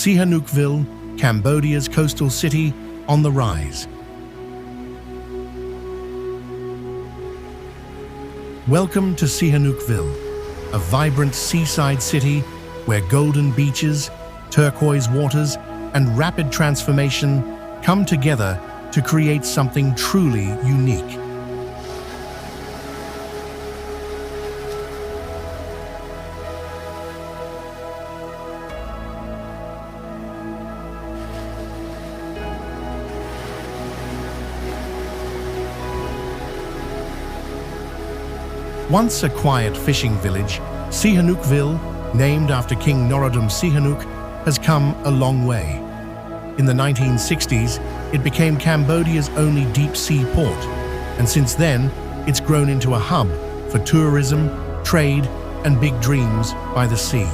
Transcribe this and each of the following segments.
Sihanoukville, Cambodia's coastal city, on the rise. Welcome to Sihanoukville, a vibrant seaside city where golden beaches, turquoise waters, and rapid transformation come together to create something truly unique. Once a quiet fishing village, Sihanoukville, named after King Norodom Sihanouk, has come a long way. In the 1960s, it became Cambodia's only deep-sea port, and since then, it's grown into a hub for tourism, trade, and big dreams by the sea.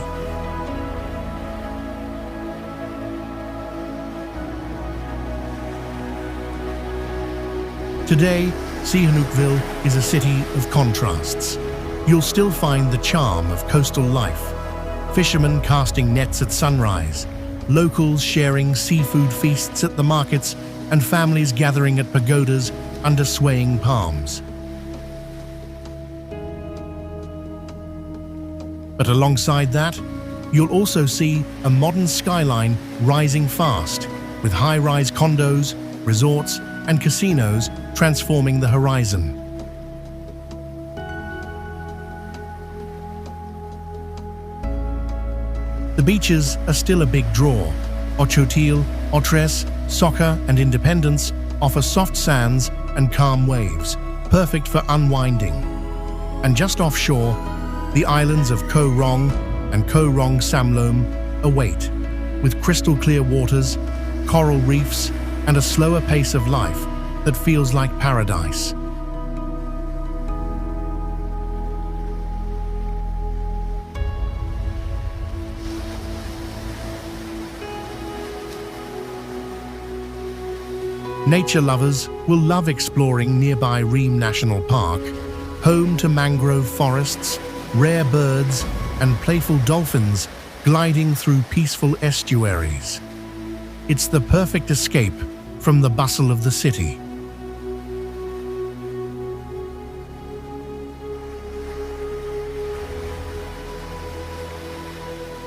Today, Sihanoukville is a city of contrasts. You'll still find the charm of coastal life. Fishermen casting nets at sunrise, locals sharing seafood feasts at the markets, and families gathering at pagodas under swaying palms. But alongside that, you'll also see a modern skyline rising fast, with high-rise condos, resorts, and casinos transforming the horizon. The beaches are still a big draw. Ochotil, Otres, Sokha, and Independence offer soft sands and calm waves, perfect for unwinding. And just offshore, the islands of Koh Rong and Koh Rong Samloem await, with crystal-clear waters, coral reefs, and a slower pace of life that feels like paradise. Nature lovers will love exploring nearby Ream National Park, home to mangrove forests, rare birds, and playful dolphins gliding through peaceful estuaries. It's the perfect escape from the bustle of the city.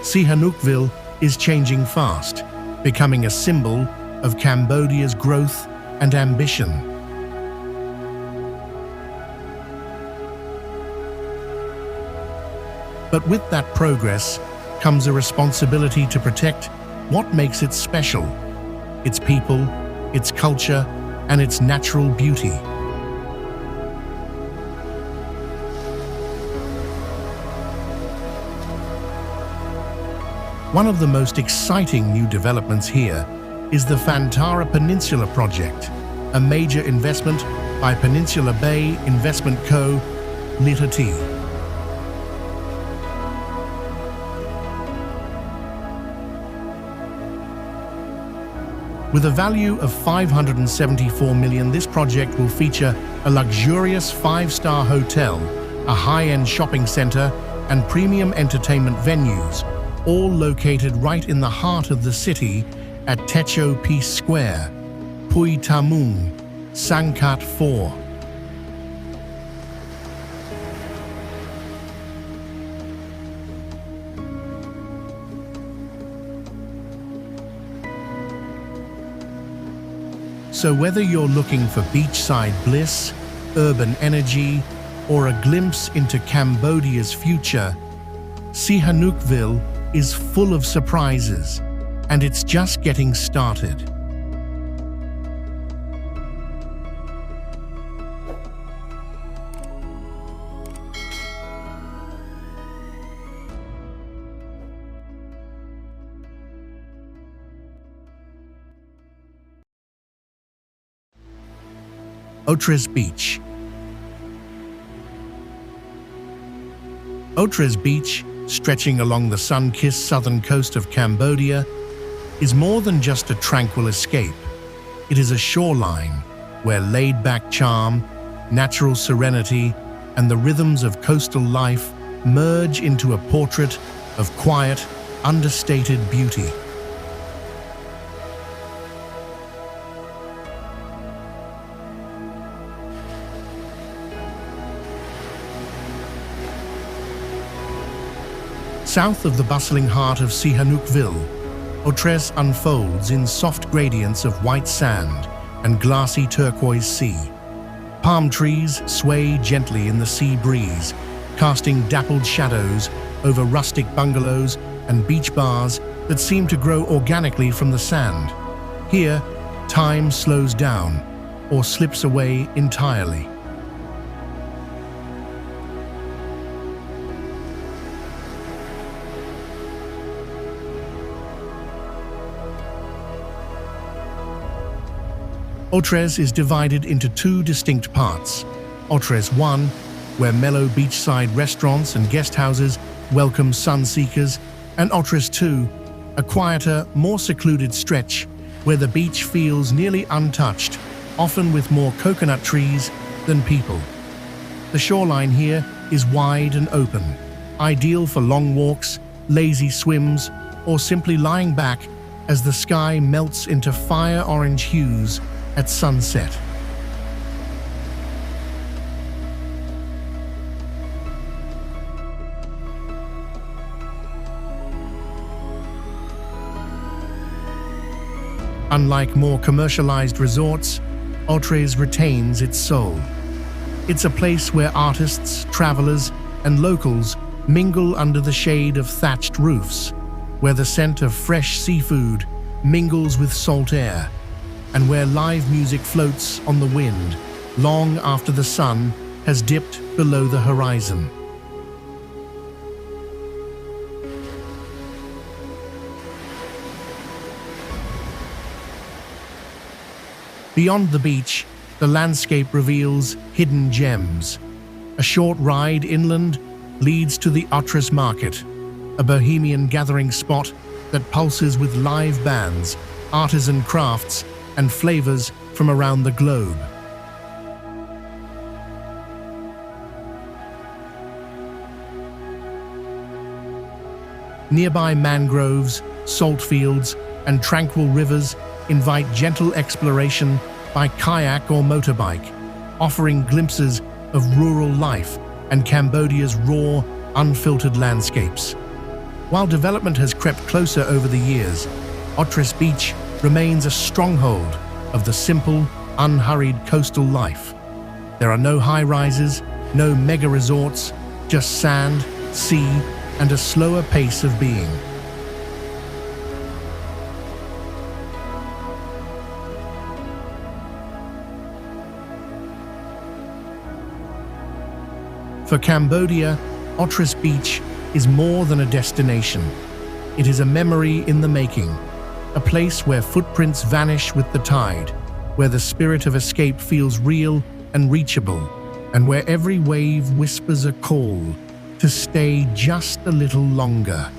Sihanoukville is changing fast, becoming a symbol of Cambodia's growth and ambition. But with that progress comes a responsibility to protect what makes it special: its people, its culture, and its natural beauty. One of the most exciting new developments here is the Phantara Peninsula project, a major investment by Peninsula Bay Investment Co. Ltd. With a value of $574 million, this project will feature a luxurious 5-star hotel, a high-end shopping center, and premium entertainment venues, all located right in the heart of the city at Techo Peace Square, Pui Tamung, Sangkat 4. So whether you're looking for beachside bliss, urban energy, or a glimpse into Cambodia's future, Sihanoukville is full of surprises, and it's just getting started. Otres Beach. Otres Beach, stretching along the sun-kissed southern coast of Cambodia, is more than just a tranquil escape. It is a shoreline where laid-back charm, natural serenity, and the rhythms of coastal life merge into a portrait of quiet, understated beauty. South of the bustling heart of Sihanoukville, Otres unfolds in soft gradients of white sand and glassy turquoise sea. Palm trees sway gently in the sea breeze, casting dappled shadows over rustic bungalows and beach bars that seem to grow organically from the sand. Here, time slows down or slips away entirely. Otres is divided into two distinct parts. Otres 1, where mellow beachside restaurants and guest houses welcome sun seekers, and Otres 2, a quieter, more secluded stretch where the beach feels nearly untouched, often with more coconut trees than people. The shoreline here is wide and open, ideal for long walks, lazy swims, or simply lying back as the sky melts into fire-orange hues at sunset. Unlike more commercialized resorts, Otres retains its soul. It's a place where artists, travelers, and locals mingle under the shade of thatched roofs, where the scent of fresh seafood mingles with salt air, and where live music floats on the wind long after the sun has dipped below the horizon. Beyond the beach, the landscape reveals hidden gems. A short ride inland leads to the Otres Market, a bohemian gathering spot that pulses with live bands, artisan crafts, and flavors from around the globe. Nearby mangroves, salt fields, and tranquil rivers invite gentle exploration by kayak or motorbike, offering glimpses of rural life and Cambodia's raw, unfiltered landscapes. While development has crept closer over the years, Otres Beach remains a stronghold of the simple, unhurried coastal life. There are no high-rises, no mega-resorts, just sand, sea, and a slower pace of being. For Cambodia, Otres Beach is more than a destination. It is a memory in the making, a place where footprints vanish with the tide, where the spirit of escape feels real and reachable, and where every wave whispers a call to stay just a little longer.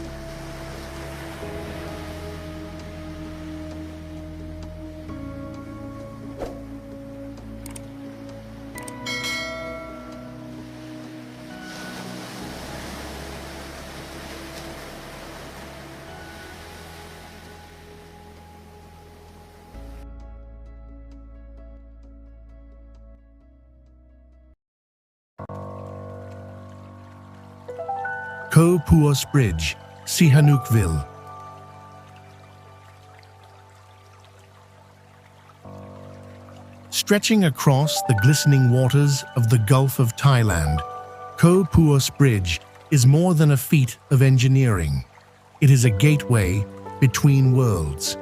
Koh Pous Bridge, Sihanoukville. Stretching across the glistening waters of the Gulf of Thailand, Koh Pous Bridge is more than a feat of engineering. It is a gateway between worlds.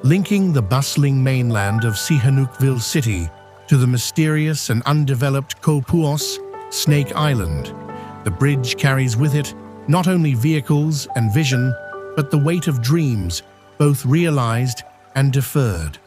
Linking the bustling mainland of Sihanoukville city to the mysterious and undeveloped Koh Pous Snake Island, the bridge carries with it not only vehicles and vision, but the weight of dreams, both realized and deferred.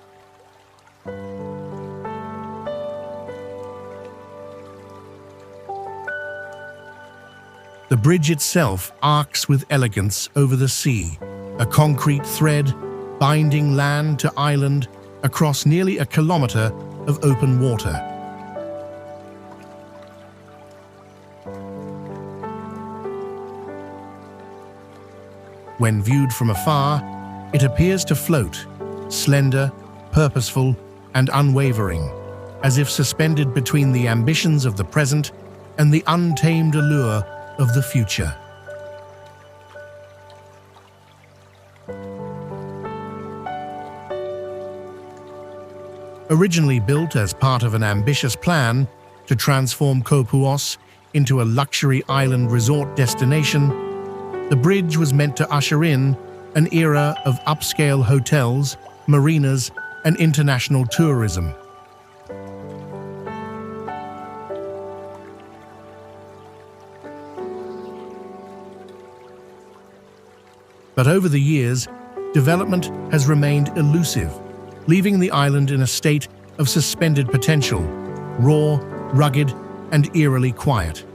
The bridge itself arcs with elegance over the sea, a concrete thread binding land to island across nearly a kilometer of open water. When viewed from afar, it appears to float, slender, purposeful, and unwavering, as if suspended between the ambitions of the present and the untamed allure of the future. Originally built as part of an ambitious plan to transform Koh Pous into a luxury island resort destination, the bridge was meant to usher in an era of upscale hotels, marinas, and international tourism. But over the years, development has remained elusive, leaving the island in a state of suspended potential, raw, rugged, and eerily quiet.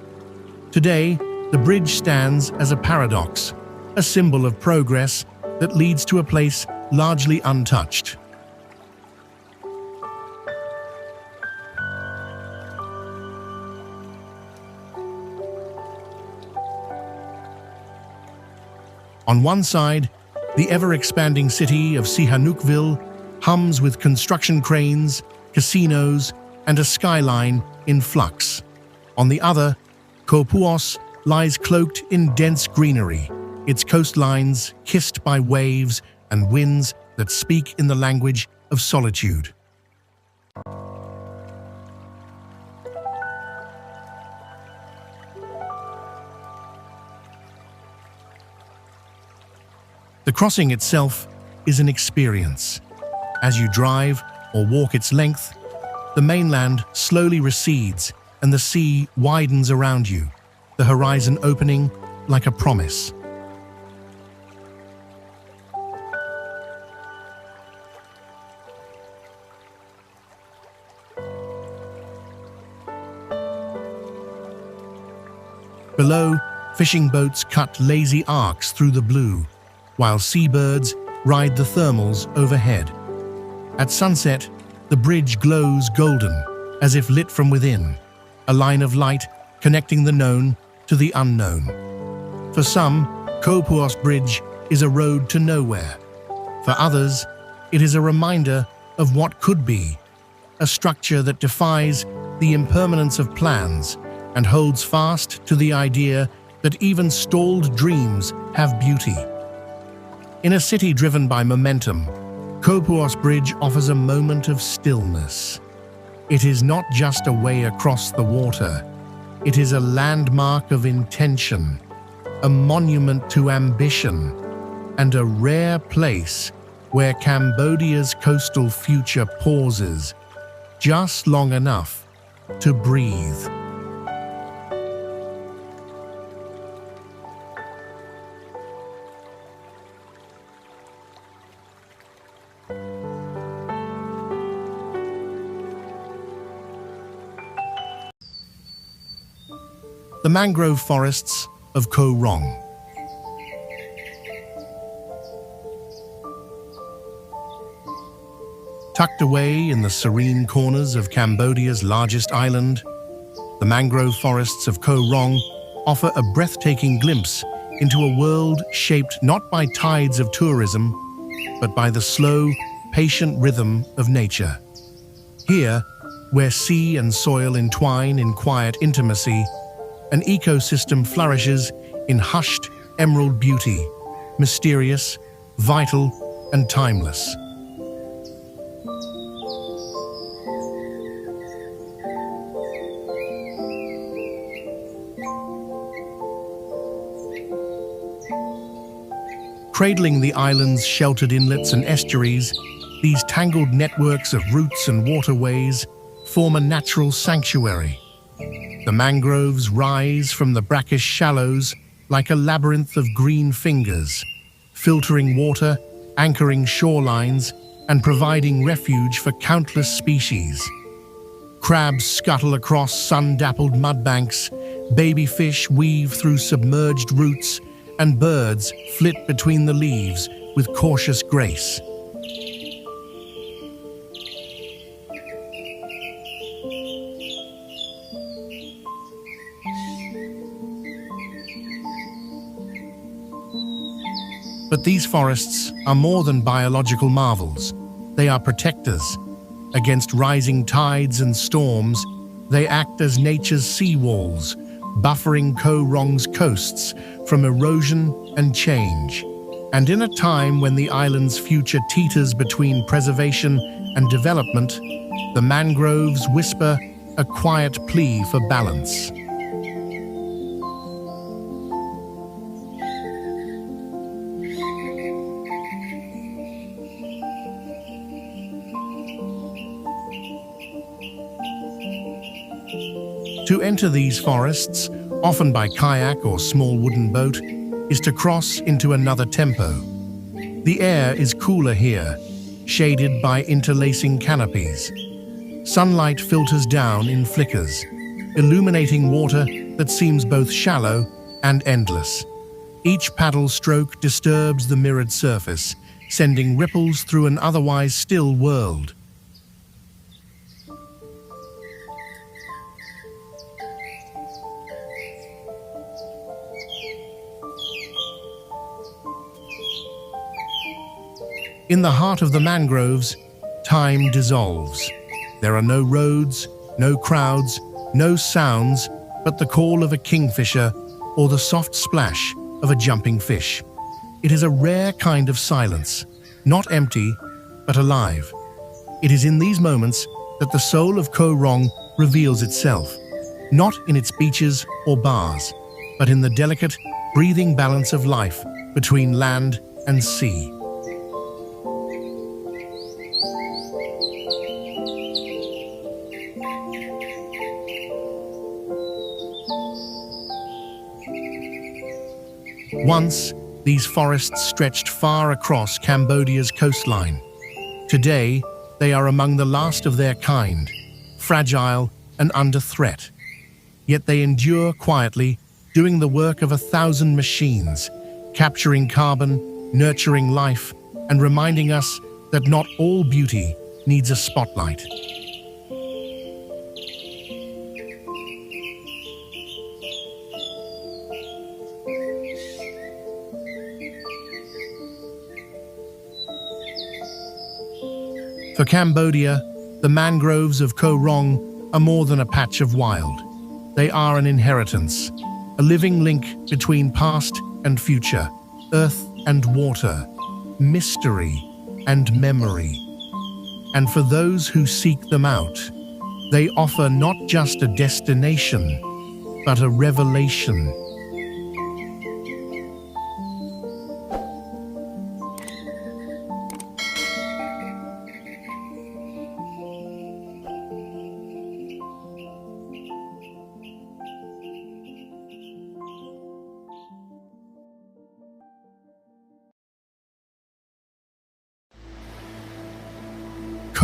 Today, the bridge stands as a paradox, a symbol of progress that leads to a place largely untouched. On one side, the ever-expanding city of Sihanoukville hums with construction cranes, casinos, and a skyline in flux. On the other, Koh Pous lies cloaked in dense greenery, its coastlines kissed by waves and winds that speak in the language of solitude. The crossing itself is an experience. As you drive or walk its length, the mainland slowly recedes and the sea widens around you, the horizon opening like a promise. Below, fishing boats cut lazy arcs through the blue, while seabirds ride the thermals overhead. At sunset, the bridge glows golden, as if lit from within, a line of light connecting the known to the unknown. For some, Koh Pous Bridge is a road to nowhere. For others, it is a reminder of what could be, a structure that defies the impermanence of plans and holds fast to the idea that even stalled dreams have beauty. In a city driven by momentum, Koh Pous Bridge offers a moment of stillness. It is not just a way across the water. It is a landmark of intention, a monument to ambition, and a rare place where Cambodia's coastal future pauses just long enough to breathe. The mangrove forests of Koh Rong. Tucked away in the serene corners of Cambodia's largest island, the mangrove forests of Koh Rong offer a breathtaking glimpse into a world shaped not by tides of tourism, but by the slow, patient rhythm of nature. Here, where sea and soil entwine in quiet intimacy, an ecosystem flourishes in hushed emerald beauty, mysterious, vital, and timeless. Cradling the island's sheltered inlets and estuaries, these tangled networks of roots and waterways form a natural sanctuary. The mangroves rise from the brackish shallows like a labyrinth of green fingers, filtering water, anchoring shorelines, and providing refuge for countless species. Crabs scuttle across sun-dappled mudbanks, baby fish weave through submerged roots, and birds flit between the leaves with cautious grace. But these forests are more than biological marvels. They are protectors. Against rising tides and storms, they act as nature's sea walls, buffering Koh Rong's coasts from erosion and change. And in a time when the island's future teeters between preservation and development, the mangroves whisper a quiet plea for balance. To enter these forests, often by kayak or small wooden boat, is to cross into another tempo. The air is cooler here, shaded by interlacing canopies. Sunlight filters down in flickers, illuminating water that seems both shallow and endless. Each paddle stroke disturbs the mirrored surface, sending ripples through an otherwise still world. In the heart of the mangroves, time dissolves. There are no roads, no crowds, no sounds, but the call of a kingfisher or the soft splash of a jumping fish. It is a rare kind of silence, not empty, but alive. It is in these moments that the soul of Koh Rong reveals itself, not in its beaches or bars, but in the delicate, breathing balance of life between land and sea. Once, these forests stretched far across Cambodia's coastline. Today, they are among the last of their kind, fragile and under threat. Yet they endure quietly, doing the work of 1,000 machines, capturing carbon, nurturing life, and reminding us that not all beauty needs a spotlight. For Cambodia, the mangroves of Koh Rong are more than a patch of wild. They are an inheritance, a living link between past and future, earth and water, mystery and memory. And for those who seek them out, they offer not just a destination, but a revelation.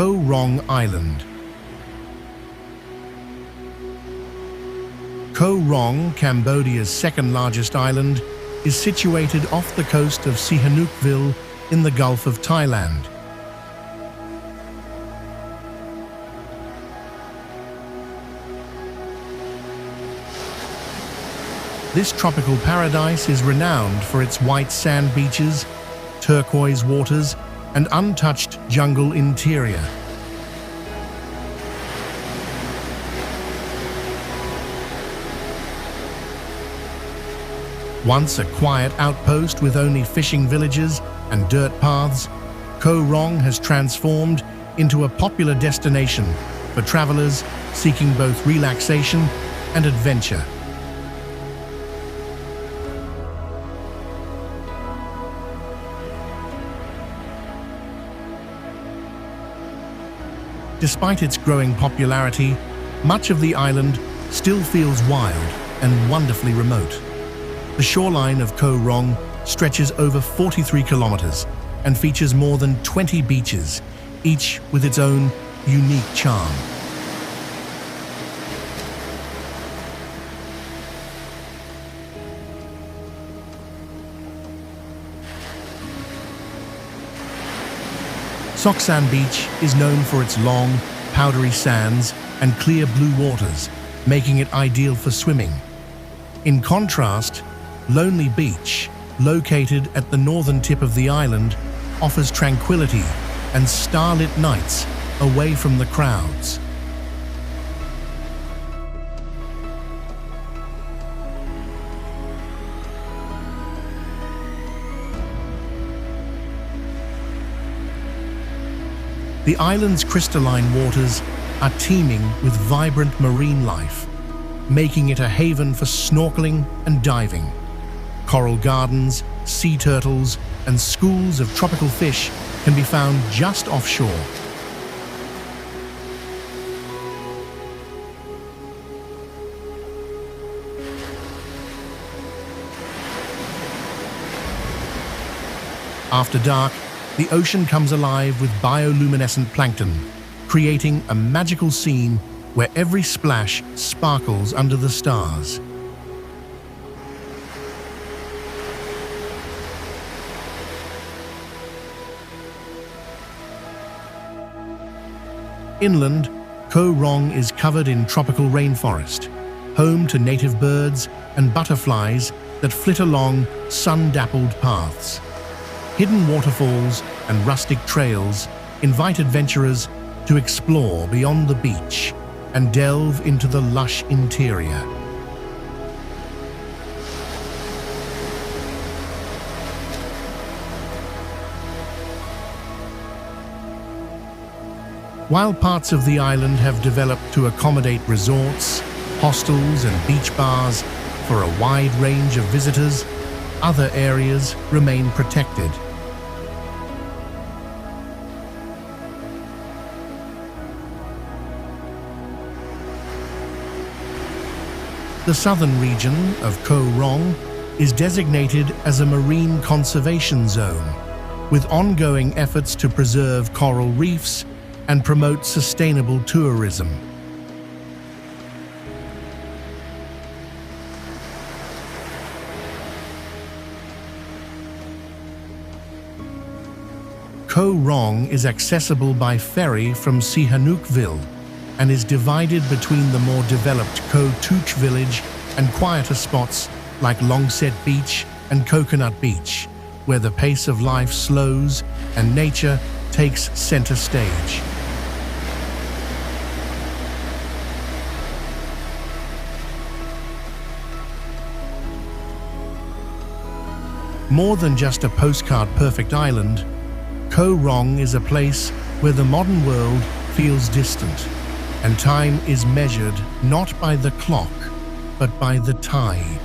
Koh Rong Island. Koh Rong, Cambodia's second-largest island, is situated off the coast of Sihanoukville in the Gulf of Thailand. This tropical paradise is renowned for its white sand beaches, turquoise waters, and untouched jungle interior. Once a quiet outpost with only fishing villages and dirt paths, Koh Rong has transformed into a popular destination for travelers seeking both relaxation and adventure. Despite its growing popularity, much of the island still feels wild and wonderfully remote. The shoreline of Koh Rong stretches over 43 kilometers and features more than 20 beaches, each with its own unique charm. Sokha Beach is known for its long, powdery sands and clear blue waters, making it ideal for swimming. In contrast, Lonely Beach, located at the northern tip of the island, offers tranquility and starlit nights away from the crowds. The island's crystalline waters are teeming with vibrant marine life, making it a haven for snorkeling and diving. Coral gardens, sea turtles, and schools of tropical fish can be found just offshore. After dark, the ocean comes alive with bioluminescent plankton, creating a magical scene where every splash sparkles under the stars. Inland, Koh Rong is covered in tropical rainforest, home to native birds and butterflies that flit along sun-dappled paths. Hidden waterfalls and rustic trails invite adventurers to explore beyond the beach and delve into the lush interior. While parts of the island have developed to accommodate resorts, hostels and beach bars for a wide range of visitors, other areas remain protected. The southern region of Koh Rong is designated as a marine conservation zone, with ongoing efforts to preserve coral reefs and promote sustainable tourism. Koh Rong is accessible by ferry from To Sihanoukville and is divided between the more developed Koh Touch village and quieter spots like Longset Beach and Coconut Beach, where the pace of life slows and nature takes center stage. More than just a postcard-perfect island, Koh Rong is a place where the modern world feels distant, and time is measured not by the clock, but by the tide.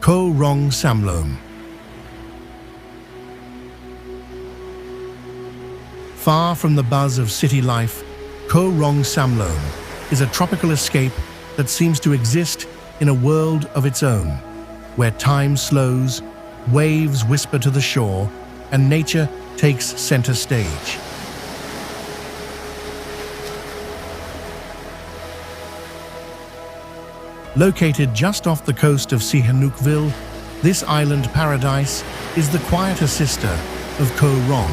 Koh Rong Samloem. Far from the buzz of city life, Koh Rong Samloem is a tropical escape that seems to exist in a world of its own, where time slows, waves whisper to the shore, and nature takes center stage. Located just off the coast of To Sihanoukville, this island paradise is the quieter sister of Koh Rong.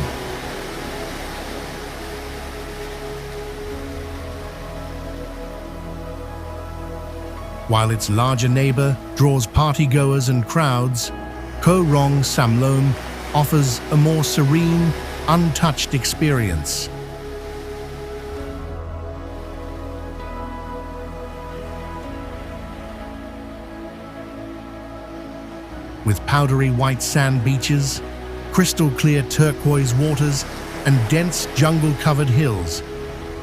While its larger neighbor draws partygoers and crowds, Koh Rong Samloem offers a more serene, untouched experience. With powdery white sand beaches, crystal clear turquoise waters, and dense jungle-covered hills,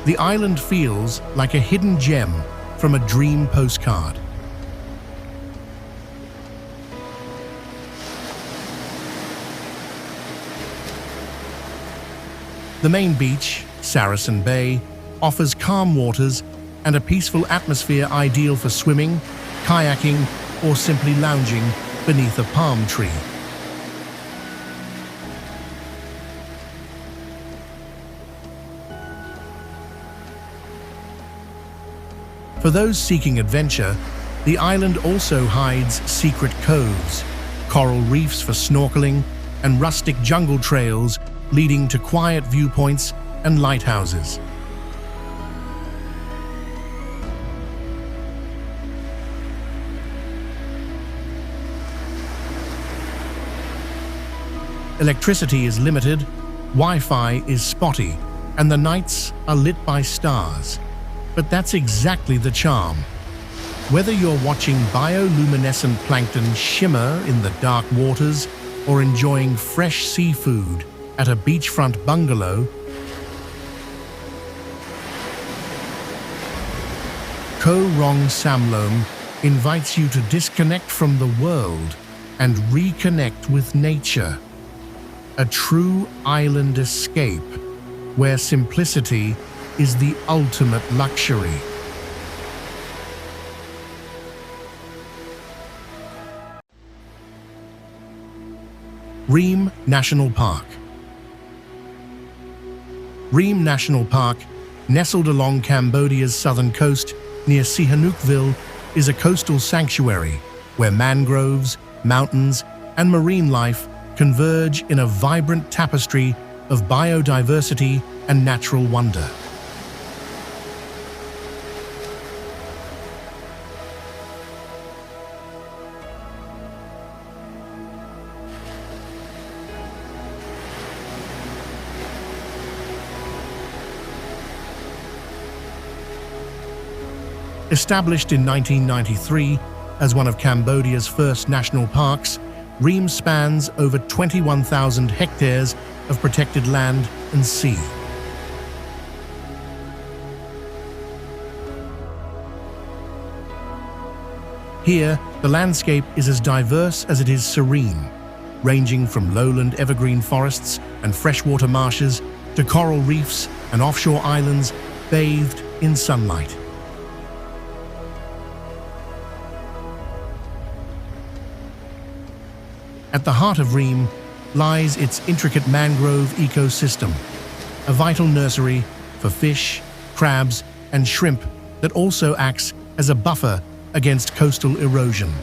the island feels like a hidden gem from a dream postcard. The main beach, Saracen Bay, offers calm waters and a peaceful atmosphere ideal for swimming, kayaking, or simply lounging beneath a palm tree. For those seeking adventure, The island also hides secret coves, coral reefs for snorkeling, and rustic jungle trails leading to quiet viewpoints and lighthouses. Electricity is limited, Wi-Fi is spotty, and the nights are lit by stars. But that's exactly the charm. Whether you're watching bioluminescent plankton shimmer in the dark waters or enjoying fresh seafood at a beachfront bungalow, Koh Rong Samloem invites you to disconnect from the world and reconnect with nature. A true island escape where simplicity is the ultimate luxury. Ream National Park. Ream National Park, nestled along Cambodia's southern coast near Sihanoukville, is a coastal sanctuary where mangroves, mountains, and marine life converge in a vibrant tapestry of biodiversity and natural wonder. Established in 1993 as one of Cambodia's first national parks, Ream spans over 21,000 hectares of protected land and sea. Here, the landscape is as diverse as it is serene, ranging from lowland evergreen forests and freshwater marshes to coral reefs and offshore islands bathed in sunlight. At the heart of Ream lies its intricate mangrove ecosystem, a vital nursery for fish, crabs, and shrimp that also acts as a buffer against coastal erosion.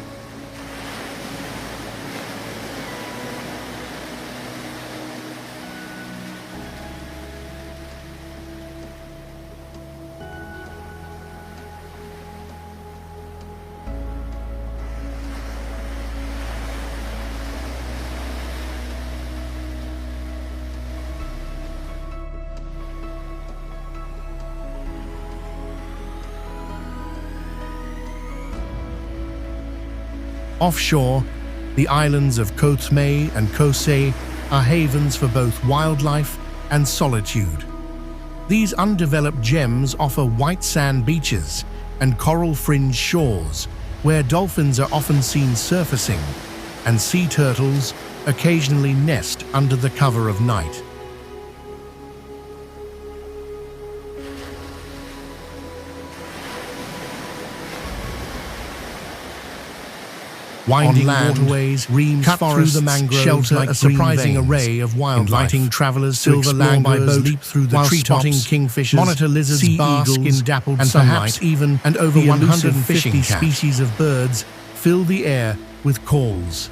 Offshore, the islands of Koh Tmei and Koh Se are havens for both wildlife and solitude. These undeveloped gems offer white sand beaches and coral-fringed shores where dolphins are often seen surfacing and sea turtles occasionally nest under the cover of night. Winding waterways, Ream's forests through the mangroves shelter a surprising array of wildlife, inviting travelers to explore by boat, leap through the treetops, kingfishers, monitor lizards, sea bask eagles, in dappled and sunlight, perhaps even and over 150 species of birds fill the air with calls.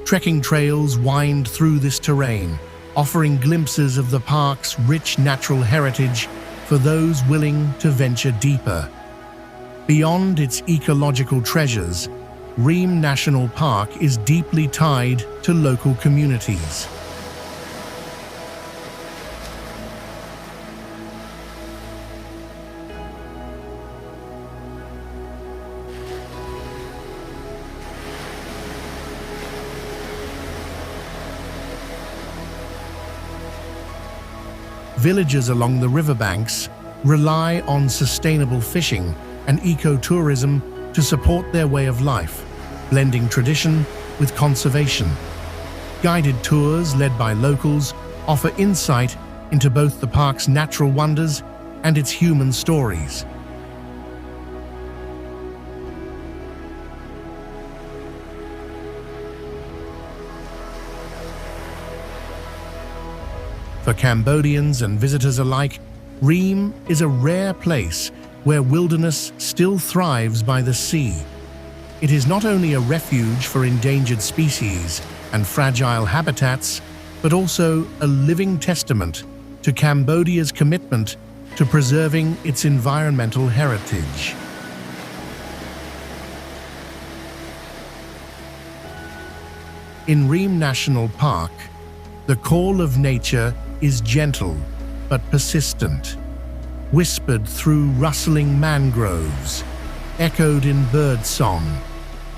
Trekking trails wind through this terrain, offering glimpses of the park's rich natural heritage for those willing to venture deeper. Beyond its ecological treasures, Ream National Park is deeply tied to local communities. Villages along the riverbanks rely on sustainable fishing and ecotourism to support their way of life, blending tradition with conservation. Guided tours led by locals offer insight into both the park's natural wonders and its human stories. For Cambodians and visitors alike, Ream is a rare place where wilderness still thrives by the sea. It is not only a refuge for endangered species and fragile habitats, but also a living testament to Cambodia's commitment to preserving its environmental heritage. In Ream National Park, the call of nature is gentle but persistent, whispered through rustling mangroves, echoed in birdsong,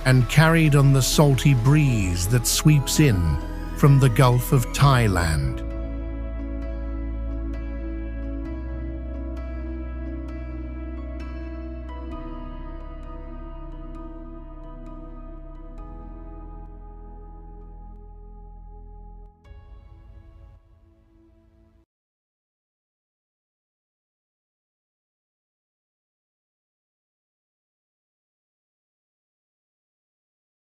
and carried on the salty breeze that sweeps in from the Gulf of Thailand.